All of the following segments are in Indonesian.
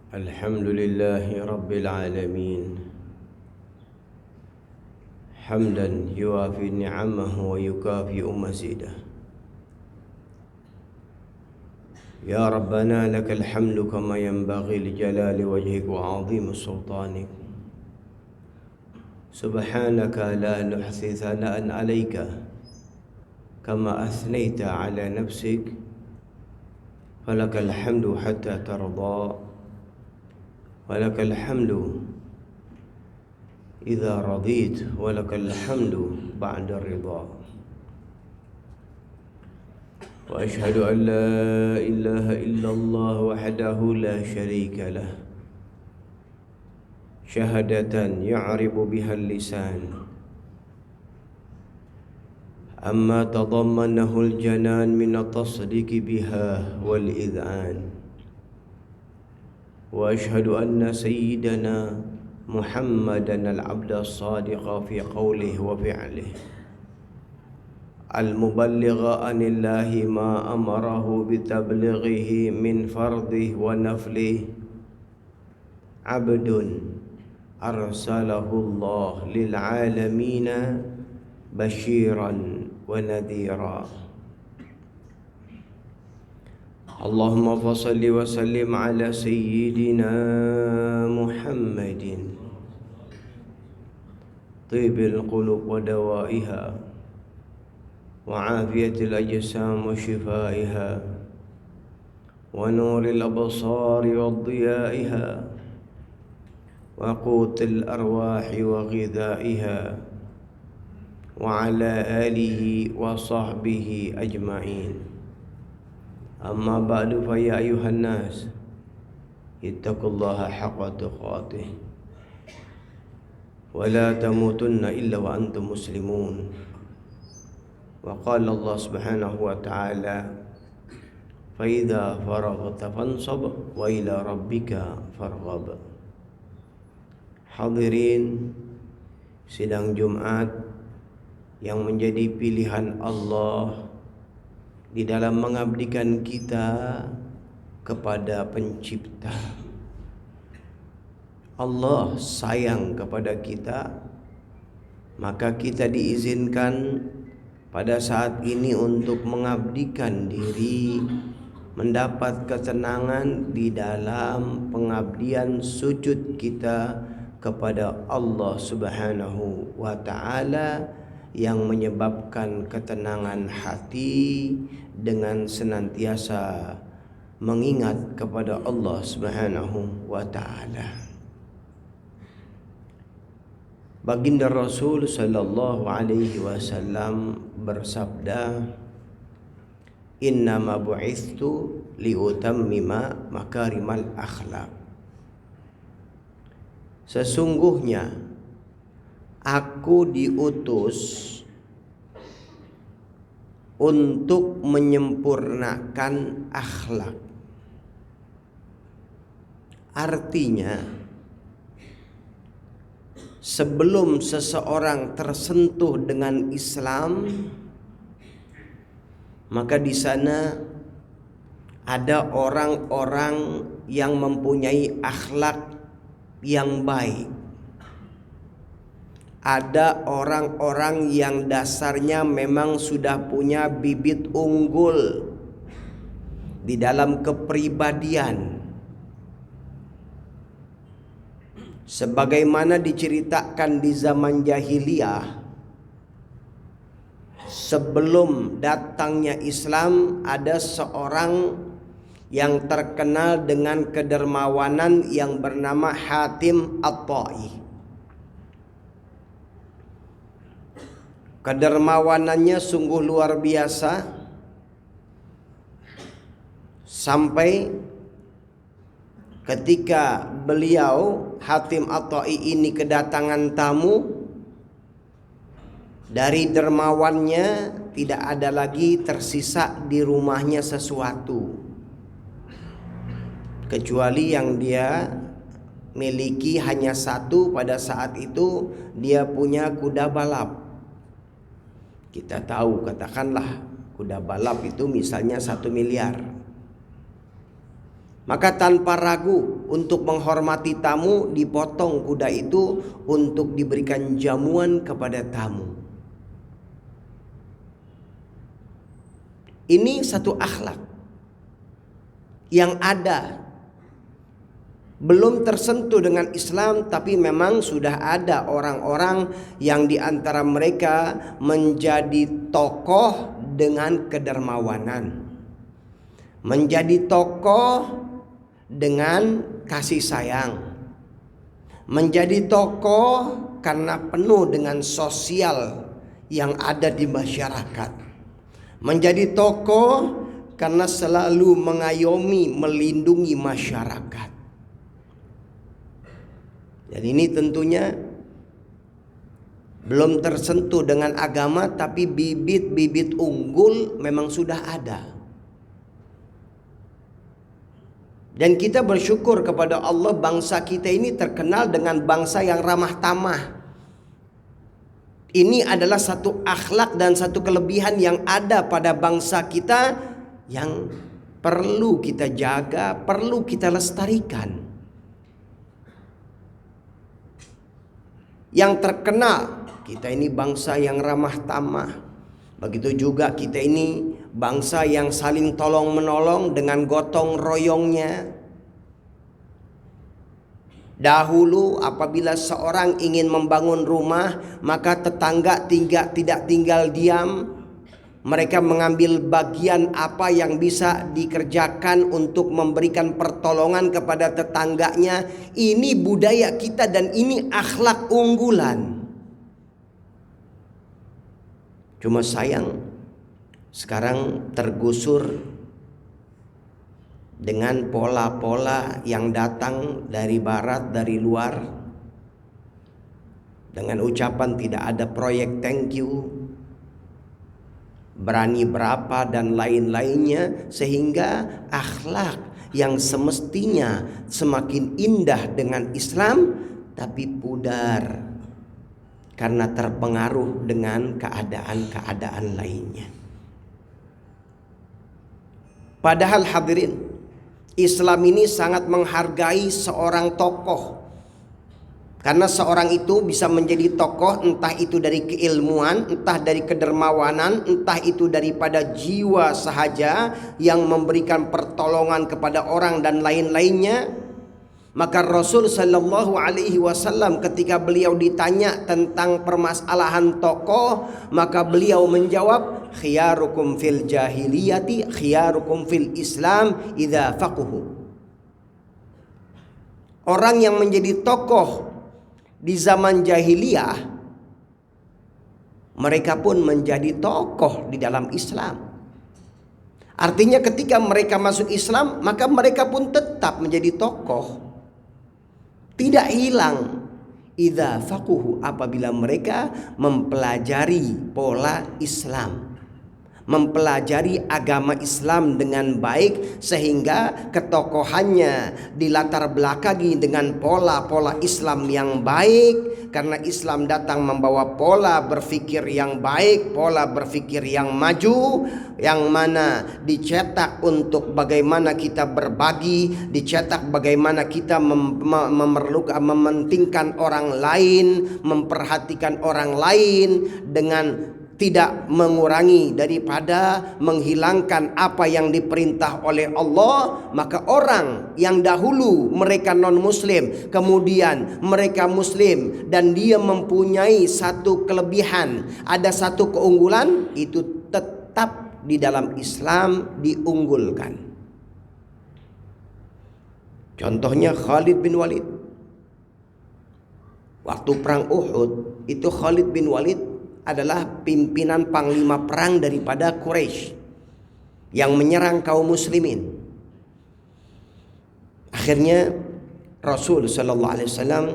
الحمد لله رب العالمين حمدا يوافي نعمه ويكافئ مزيده. يا ربنا لك الحمد كما ينبغي لجلال وجهك وعظيم سلطانك. سبحانك لا نحصي ثناء عليك كما أثنيت على نفسك، فلك الحمد حتى ترضى، ولك الحمد إذا رضيت، ولك الحمد بعد الرضا. وأشهد أن لا إله إلا الله وحده لا شريك له شهادة يعرب بها اللسان أما تضمنه الجنان من التصديق بها والإذعان. وأشهد أن سيدنا محمدا العبد الصادق في قوله وفعله، المبلغ عن الله ما أمره بتبليغه من فرضه ونفله، عبد أرسله الله للعالمين بشيرا ونذيرا. اللهم فصل وسلم على سيدنا محمد طيب القلوب ودوائها وعافية الأجسام وشفائها ونور الأبصار وضيائها وقوت الأرواح وغذائها وعلى آله وصحبه أجمعين. أما بعد فيا أيها الناس اتقوا الله حق تقاته ولا تموتن إلا وأنتم مسلمون. وقال الله سبحانه وتعالى فإذا فرغت فانصب وإلى ربك فارغب. Hadirin sidang Jumat yang menjadi pilihan Allah di dalam mengabdikan kita kepada Pencipta. Allah sayang kepada kita, maka kita diizinkan pada saat ini untuk mengabdikan diri, mendapat ketenangan di dalam pengabdian sujud kita kepada Allah Subhanahu wa ta'ala, yang menyebabkan ketenangan hati dengan senantiasa mengingat kepada Allah Subhanahu wa ta'ala. Baginda Rasul sallallahu alaihi wasallam bersabda, "Innama bu'ithtu liutammima makarimal akhlaq." Sesungguhnya aku diutus untuk menyempurnakan akhlak. Artinya, sebelum seseorang tersentuh dengan Islam, maka di sana ada orang-orang yang mempunyai akhlak yang baik. Ada orang-orang yang dasarnya memang sudah punya bibit unggul di dalam kepribadian, sebagaimana diceritakan di zaman jahiliyah. Sebelum datangnya Islam, ada seorang yang terkenal dengan kedermawanan yang bernama Hatim At-Tai. Kedermawanannya sungguh luar biasa, sampai ketika beliau Hatim At-Tai ini kedatangan tamu, dari dermawannya tidak ada lagi tersisa di rumahnya sesuatu, kecuali yang dia miliki hanya satu. Pada saat itu dia punya kuda balap. Kita tahu, katakanlah kuda balap itu misalnya 1 miliar. Maka tanpa ragu untuk menghormati tamu, dipotong kuda itu untuk diberikan jamuan kepada tamu. Ini satu akhlak yang ada, belum tersentuh dengan Islam, tapi memang sudah ada orang-orang yang diantara mereka menjadi tokoh dengan kedermawanan, menjadi tokoh dengan kasih sayang, menjadi tokoh karena penuh dengan sosial yang ada di masyarakat, menjadi tokoh karena selalu mengayomi, melindungi masyarakat. Dan ini tentunya belum tersentuh dengan agama, tapi bibit-bibit unggul memang sudah ada. Dan kita bersyukur kepada Allah, bangsa kita ini terkenal dengan bangsa yang ramah tamah. Ini adalah satu akhlak dan satu kelebihan yang ada pada bangsa kita yang perlu kita jaga, perlu kita lestarikan. Yang terkenal, kita ini bangsa yang ramah tamah. Begitu juga kita ini bangsa yang saling tolong menolong dengan gotong royongnya. Dahulu apabila seorang ingin membangun rumah, maka tetangga tidak tinggal diam. Mereka mengambil bagian apa yang bisa dikerjakan untuk memberikan pertolongan kepada tetangganya. Ini budaya kita dan ini akhlak unggulan. Cuma sayang, sekarang tergusur dengan pola-pola yang datang dari barat, dari luar, dengan ucapan tidak ada proyek thank you, berani berapa dan lain-lainnya, sehingga akhlak yang semestinya semakin indah dengan Islam tapi pudar karena terpengaruh dengan keadaan-keadaan lainnya. Padahal hadirin, Islam ini sangat menghargai seorang tokoh. Karena seorang itu bisa menjadi tokoh entah itu dari keilmuan, entah dari kedermawanan, entah itu daripada jiwa sahaja yang memberikan pertolongan kepada orang dan lain-lainnya. Maka Rasul sallallahu alaihi wasallam ketika beliau ditanya tentang permasalahan tokoh, maka beliau menjawab, khiyarukum fil jahiliyati khiyarukum fil Islam idza faquhu. Orang yang menjadi tokoh di zaman jahiliyah, mereka pun menjadi tokoh di dalam Islam. Artinya ketika mereka masuk Islam, maka mereka pun tetap menjadi tokoh. Tidak hilang idza faquhu, apabila mereka mempelajari pola Islam, mempelajari agama Islam dengan baik, sehingga ketokohannya dilatar belakangi dengan pola-pola Islam yang baik. Karena Islam datang membawa pola berpikir yang baik, pola berpikir yang maju, yang mana dicetak untuk bagaimana kita berbagi, dicetak bagaimana kita memerlukan, mementingkan orang lain, memperhatikan orang lain dengan tidak mengurangi daripada menghilangkan apa yang diperintah oleh Allah. Maka orang yang dahulu mereka non muslim, kemudian mereka muslim, dan dia mempunyai satu kelebihan, ada satu keunggulan, itu tetap di dalam Islam diunggulkan. Contohnya Khalid bin Walid. Waktu perang Uhud itu Khalid bin Walid adalah pimpinan panglima perang daripada Quraisy yang menyerang kaum muslimin. Akhirnya Rasul sallallahu alaihi wasallam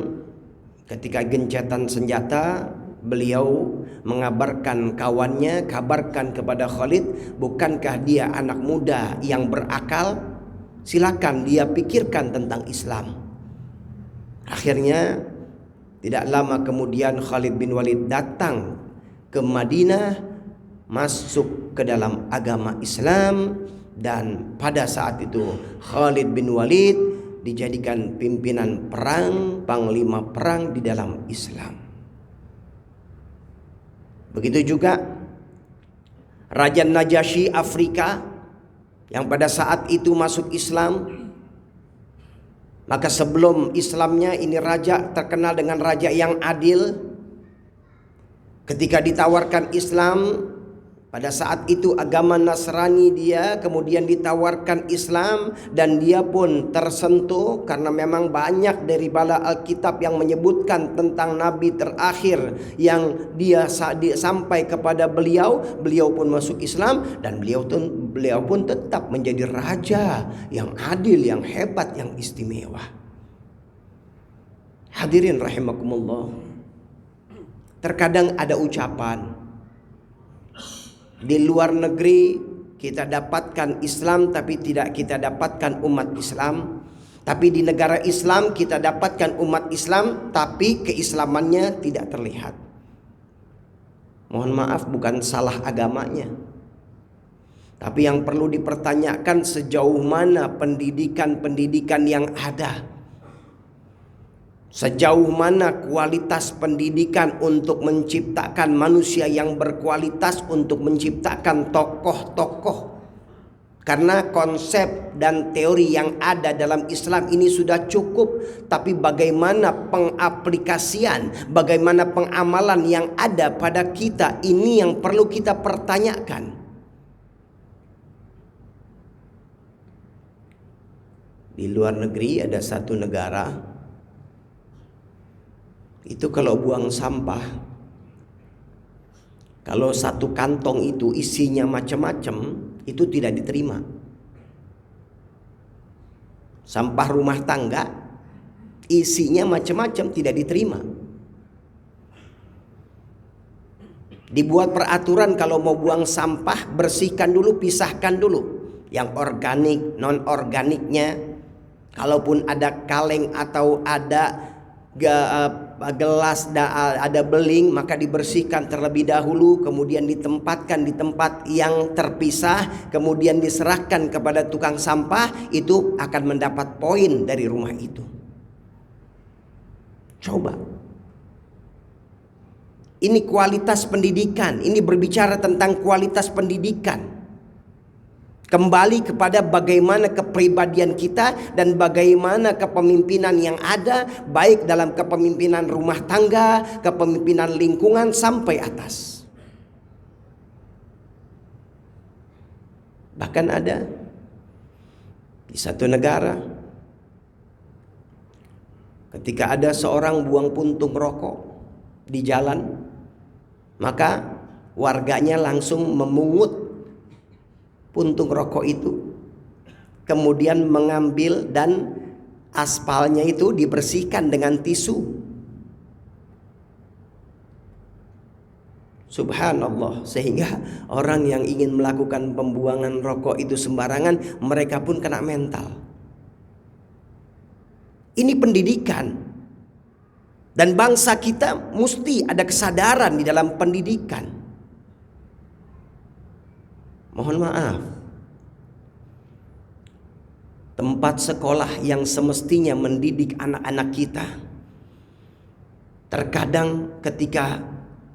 ketika gencatan senjata, beliau mengabarkan kawannya, kabarkan kepada Khalid, bukankah dia anak muda yang berakal? Silakan dia pikirkan tentang Islam. Akhirnya tidak lama kemudian Khalid bin Walid datang ke Madinah, masuk ke dalam agama Islam, dan pada saat itu Khalid bin Walid dijadikan pimpinan perang, panglima perang di dalam Islam. Begitu juga Raja Najasyi Afrika yang pada saat itu masuk Islam. Maka sebelum Islamnya ini raja terkenal dengan raja yang adil. Ketika ditawarkan Islam, pada saat itu agama Nasrani dia, kemudian ditawarkan Islam dan dia pun tersentuh karena memang banyak dari bala Alkitab yang menyebutkan tentang Nabi terakhir yang dia sampai kepada beliau pun masuk Islam dan beliau pun tetap menjadi raja yang adil, yang hebat, yang istimewa. Hadirin rahimakumullah. Terkadang ada ucapan di luar negeri kita dapatkan Islam tapi tidak kita dapatkan umat Islam. Tapi di negara Islam kita dapatkan umat Islam tapi keislamannya tidak terlihat. Mohon maaf, bukan salah agamanya. Tapi yang perlu dipertanyakan sejauh mana pendidikan-pendidikan yang ada. Sejauh mana kualitas pendidikan untuk menciptakan manusia yang berkualitas, untuk menciptakan tokoh-tokoh. Karena konsep dan teori yang ada dalam Islam ini sudah cukup. Tapi bagaimana pengaplikasian, bagaimana pengamalan yang ada pada kita, ini yang perlu kita pertanyakan. Di luar negeri ada satu negara, itu kalau buang sampah, kalau satu kantong itu isinya macam-macam, itu tidak diterima. Sampah rumah tangga isinya macam-macam tidak diterima. Dibuat peraturan kalau mau buang sampah, bersihkan dulu, pisahkan dulu yang organik, non organiknya. Kalaupun ada kaleng atau ada gelas, ada beling, maka dibersihkan terlebih dahulu, kemudian ditempatkan di tempat yang terpisah, kemudian diserahkan kepada tukang sampah, itu akan mendapat poin dari rumah itu. Coba, ini kualitas pendidikan, ini berbicara tentang kualitas pendidikan. Kembali kepada bagaimana kepribadian kita dan bagaimana kepemimpinan yang ada, baik dalam kepemimpinan rumah tangga, kepemimpinan lingkungan sampai atas. Bahkan ada di satu negara, ketika ada seorang buang puntung rokok di jalan, maka warganya langsung memungut puntung rokok itu, kemudian mengambil dan aspalnya itu dibersihkan dengan tisu. Subhanallah, sehingga orang yang ingin melakukan pembuangan rokok itu sembarangan, mereka pun kena mental. Ini pendidikan, dan bangsa kita mesti ada kesadaran di dalam pendidikan. Mohon maaf, tempat sekolah yang semestinya mendidik anak-anak kita, terkadang ketika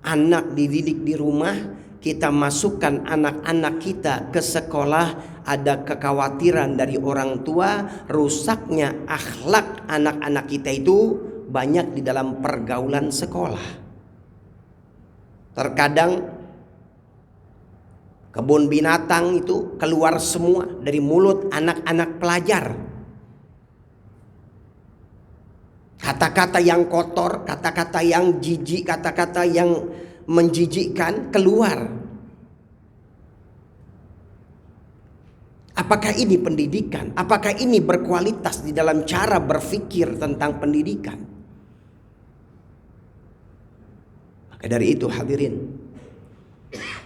anak dididik di rumah, kita masukkan anak-anak kita ke sekolah, ada kekhawatiran dari orang tua rusaknya akhlak anak-anak kita itu banyak di dalam pergaulan sekolah. Terkadang kebun binatang itu keluar semua dari mulut anak-anak pelajar. Kata-kata yang kotor, kata-kata yang jijik, kata-kata yang menjijikkan keluar. Apakah ini pendidikan? Apakah ini berkualitas di dalam cara berpikir tentang pendidikan? Maka dari itu hadirin,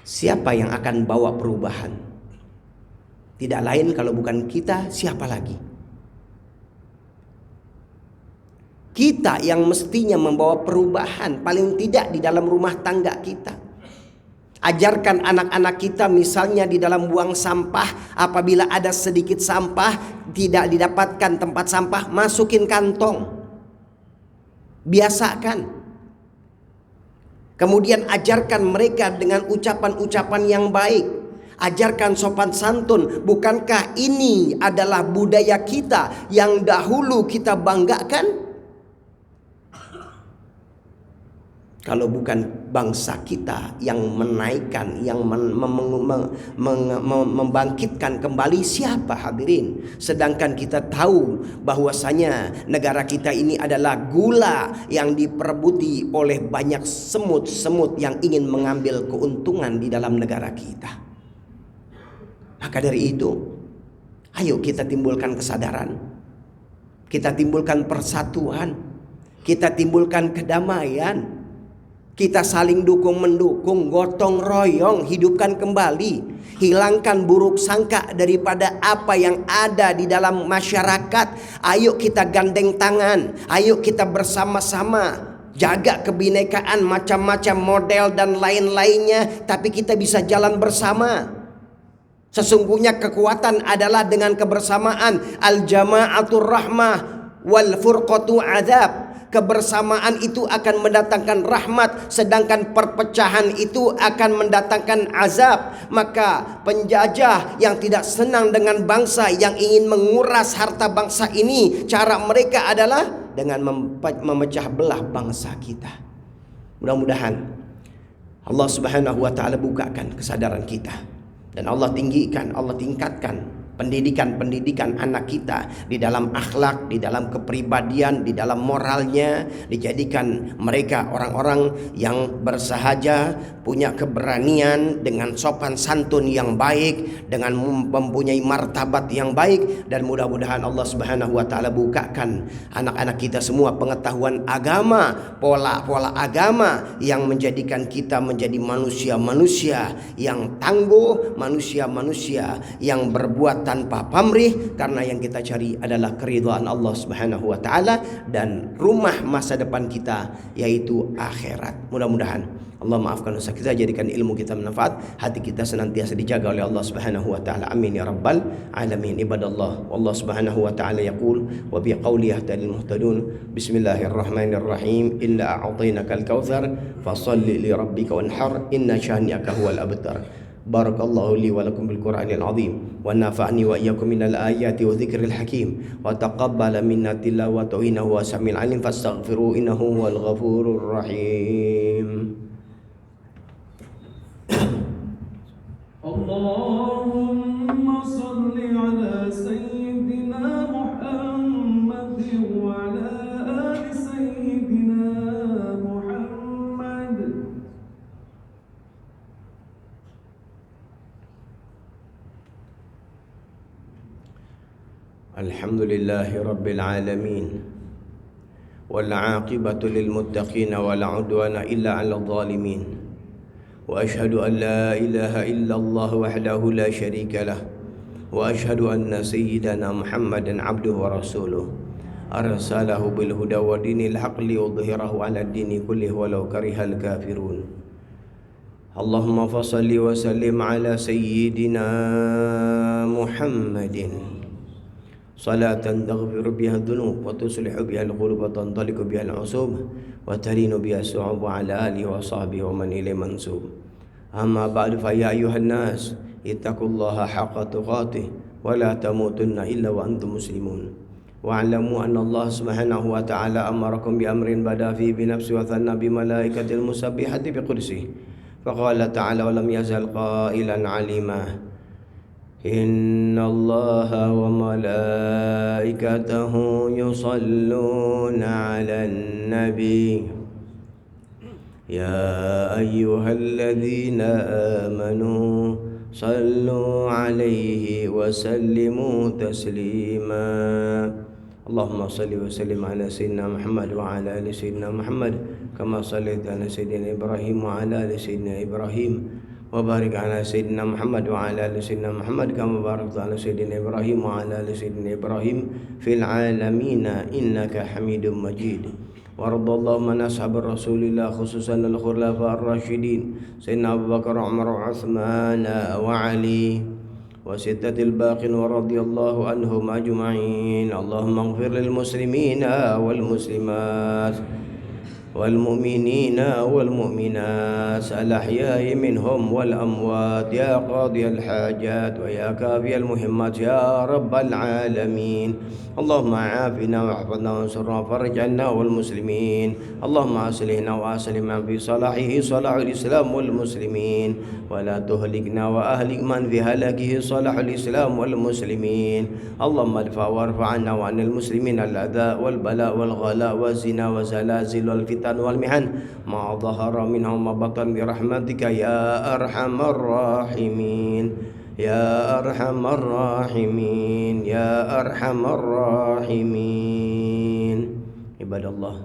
siapa yang akan bawa perubahan? Tidak lain kalau bukan kita, siapa lagi? Kita yang mestinya membawa perubahan, paling tidak di dalam rumah tangga kita. Ajarkan anak-anak kita misalnya di dalam buang sampah, apabila ada sedikit sampah tidak didapatkan tempat sampah, masukin kantong. Biasakan. Kemudian ajarkan mereka dengan ucapan-ucapan yang baik. Ajarkan sopan santun. Bukankah ini adalah budaya kita yang dahulu kita banggakan? Kalau bukan bangsa kita yang menaikkan, yang membangkitkan kembali, siapa hadirin? Sedangkan kita tahu bahwasanya negara kita ini adalah gula yang diperebuti oleh banyak semut-semut yang ingin mengambil keuntungan di dalam negara kita. Maka dari itu, ayo kita timbulkan kesadaran, kita timbulkan persatuan, kita timbulkan kedamaian. Kita saling dukung-mendukung, gotong royong, hidupkan kembali. Hilangkan buruk sangka daripada apa yang ada di dalam masyarakat. Ayo kita gandeng tangan, ayo kita bersama-sama jaga kebinekaan, macam-macam model dan lain-lainnya, tapi kita bisa jalan bersama. Sesungguhnya kekuatan adalah dengan kebersamaan. Al-jama'atur rahmah wal furqatu azab. Kebersamaan itu akan mendatangkan rahmat, sedangkan perpecahan itu akan mendatangkan azab. Maka penjajah yang tidak senang dengan bangsa, yang ingin menguras harta bangsa ini, cara mereka adalah dengan memecah belah bangsa kita. Mudah-mudahan Allah Subhanahu wa taala bukakan kesadaran kita, dan Allah tinggikan, Allah tingkatkan pendidikan anak kita di dalam akhlak, di dalam kepribadian, di dalam moralnya, dijadikan mereka orang-orang yang bersahaja, punya keberanian, dengan sopan santun yang baik, dengan mempunyai martabat yang baik. Dan mudah-mudahan Allah Subhanahu wa taala bukakan anak-anak kita semua pengetahuan agama, pola-pola agama yang menjadikan kita menjadi manusia-manusia yang tangguh, manusia-manusia yang berbuat tanpa pamrih, karena yang kita cari adalah keridhaan Allah Subhanahu wa taala dan rumah masa depan kita yaitu akhirat. Mudah-mudahan Allah maafkan dosa kita, jadikan ilmu kita bermanfaat, hati kita senantiasa dijaga oleh Allah Subhanahu wa taala. Amin ya rabbal alamin. Ibadallah, Allah Subhanahu wa taala yaqul wa bi qawli yahtadil muhtadun. Bismillahirrahmanirrahim. Inna a'tainakal kautsar fasholli li rabbika wanhar inna syani'aka huwal abtar. Barakallahu li wa lakum bil Qur'anil azim wa nafa'ni wa iyyakum minal ayati wa dzikril hakim wa taqabbala minna tilawatahu innahu wasamil alim fastaghfiru innahu wal ghafurur rahim. Allahumma salli ala sayyidina Muhammad wa ala ali sayyidina Muhammad. Alhamdulillahi rabbil alamin wal 'aqibatu lil muttaqin wa la 'udwana illa 'alal zalimin. Wa ashhadu an la ilaha illallah wahdahu la syarika lah wa ashhadu anna sayyidana Muhammadan 'abduhu wa rasuluh arsalahu bil huda wa dinil haqqi liyudhhirahu 'ala ad-dini kullihi walau karihal kafirun. Allahumma fassalli wa sallim 'ala sayyidina Muhammadin salatan taghfiru biha dhunub wa tuslihu biha al-qulub wa tantaliqu biha al-usub wa talinu biha as-su'ub wa ala alihi wa sahbihi wa man ilayhi mansub. Amma ba'du, fa ya ayyuhan nas ittaqullaha haqqa tuqatih wa la tamutunna illa wa antum muslimun. Wa 'alamu anna Allah Subhanahu wa ta'ala amarakum bi amrin bada fi bi nafsi wa thanna bi malaikatil musabbihati bi qudsihi. Fa qala ta'ala wa lam yazal qailan 'alima. Inna Allaha wa malaikatahu yusalluna 'alan nabi ya ayyuhalladzina amanu sallu 'alaihi wa sallimu taslima. Allahumma salli wa sallim ala sayyidina Muhammad wa ala ali sayyidina Muhammad kama sallaita ala sayyidina Ibrahim wa ala ali sayyidina Ibrahim wa barik ala sayyidina Muhammad wa ala ali sayyidina Muhammad kama barakta ala sayyidina Ibrahim wa ala ali sayyidina Ibrahim fil alamin innaka Hamidum Majid. وارض اللهم عن أصحاب رسول الله خصوصا الخلفاء الراشدين سيدنا أبو بكر وعمر وعثمان وعلي وستة الباقين ورضي الله عنهم أجمعين. اللهم اغفر للمسلمين والمسلمات والمؤمنين والمؤمنات الأحياء منهم والأموات يا قاضي الحاجات ويا كافي المهمات يا رب العالمين. اللهم عافنا واحفظنا وانصرنا وفرج عنا والمسلمين. اللهم أصلحنا وأصلح من في صلاحه صلاح الإسلام والمسلمين ولا تهلكنا وأهلك من في هلاكه صلاح الإسلام والمسلمين. اللهم ادفع وارفع عنا وعن المسلمين الأذى والبلاء والغلاء والزنا والزلازل والفتن والمحن ما ظهر منها وما بطن برحمتك يا أرحم الراحمين يا أرحم الراحمين يا أرحم الراحمين. عباد الله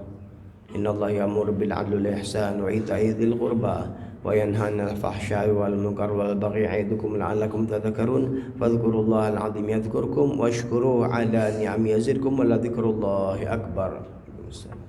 إن الله يأمر بالعدل والإحسان وإيتاء ذي القربى وينهى عن الفحشاء والمنكر والبغي يعظكم لعلكم تذكرون فاذكروا الله العظيم يذكركم واشكروه على نعمه يزدكم ولذكر الله أكبر.